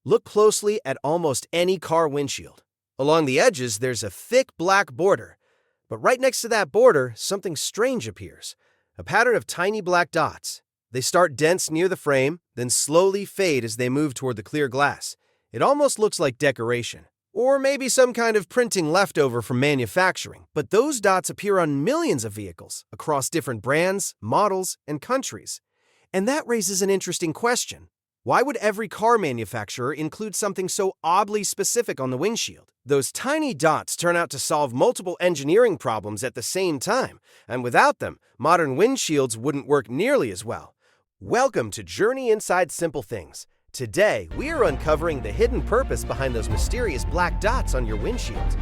Look closely at almost any car windshield. Along the edges, there's a thick black border. But right next to that border, something strange appears. A pattern of tiny black dots. They start dense near the frame, then slowly fade as they move toward the clear glass. It almost looks like decoration. Or maybe some kind of printing leftover from manufacturing. But those dots appear on millions of vehicles, across different brands, models, and countries. And that raises an interesting question. Why would every car manufacturer include something so oddly specific on the windshield? Those tiny dots turn out to solve multiple engineering problems at the same time, and without them, modern windshields wouldn't work nearly as well. Welcome to Journey Inside Simple Things. Today, we are uncovering the hidden purpose behind those mysterious black dots on your windshield.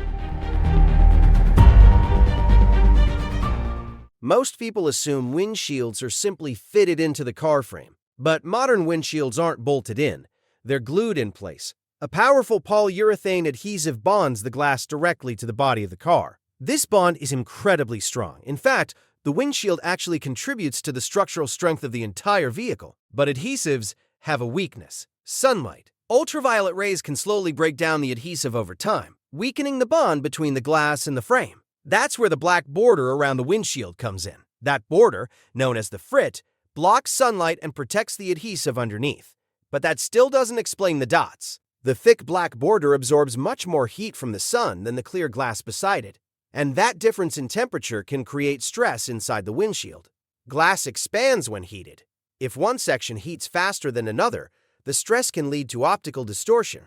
Most people assume windshields are simply fitted into the car frame. But modern windshields aren't bolted in. They're glued in place. A powerful polyurethane adhesive bonds the glass directly to the body of the car. This bond is incredibly strong. In fact, the windshield actually contributes to the structural strength of the entire vehicle. But adhesives have a weakness: sunlight. Ultraviolet rays can slowly break down the adhesive over time, weakening the bond between the glass and the frame. That's where the black border around the windshield comes in. That border, known as the frit, blocks sunlight and protects the adhesive underneath. But that still doesn't explain the dots. The thick black border absorbs much more heat from the sun than the clear glass beside it, and that difference in temperature can create stress inside the windshield. Glass expands when heated. If one section heats faster than another, the stress can lead to optical distortion,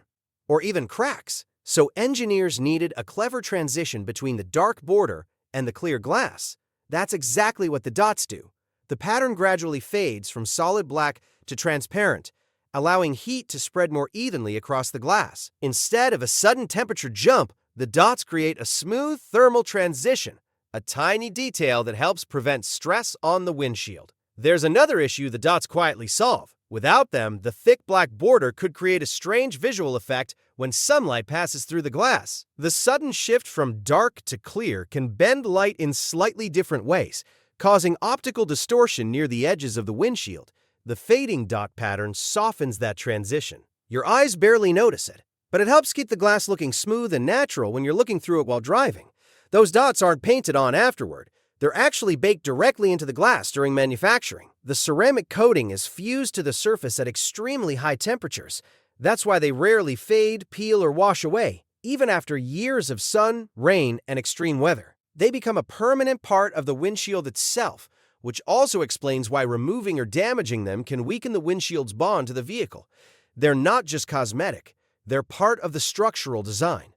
or even cracks. So engineers needed a clever transition between the dark border and the clear glass. That's exactly what the dots do. The pattern gradually fades from solid black to transparent, allowing heat to spread more evenly across the glass. Instead of a sudden temperature jump, the dots create a smooth thermal transition, a tiny detail that helps prevent stress on the windshield. There's another issue the dots quietly solve. Without them, the thick black border could create a strange visual effect when sunlight passes through the glass. The sudden shift from dark to clear can bend light in slightly different ways, causing optical distortion near the edges of the windshield. The fading dot pattern softens that transition. Your eyes barely notice it, but it helps keep the glass looking smooth and natural when you're looking through it while driving. Those dots aren't painted on afterward. They're actually baked directly into the glass during manufacturing. The ceramic coating is fused to the surface at extremely high temperatures. That's why they rarely fade, peel, or wash away, even after years of sun, rain, and extreme weather. They become a permanent part of the windshield itself, which also explains why removing or damaging them can weaken the windshield's bond to the vehicle. They're not just cosmetic, they're part of the structural design.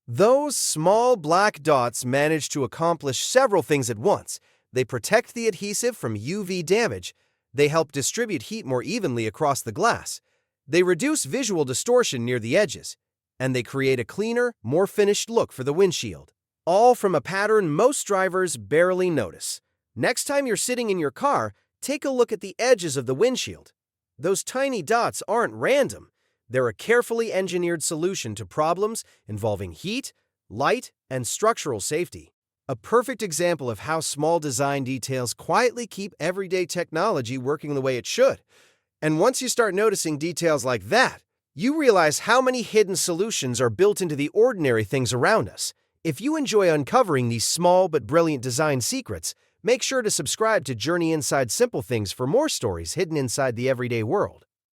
Those small black dots manage to accomplish several things at once. They protect the adhesive from UV damage, they help distribute heat more evenly across the glass, they reduce visual distortion near the edges, and they create a cleaner, more finished look for the windshield. All from a pattern most drivers barely notice. Next time you're sitting in your car, take a look at the edges of the windshield. Those tiny dots aren't random. They're a carefully engineered solution to problems involving heat, light, and structural safety. A perfect example of how small design details quietly keep everyday technology working the way it should. And once you start noticing details like that, you realize how many hidden solutions are built into the ordinary things around us. If you enjoy uncovering these small but brilliant design secrets, make sure to subscribe to Journey Inside Simple Things for more stories hidden inside the everyday world.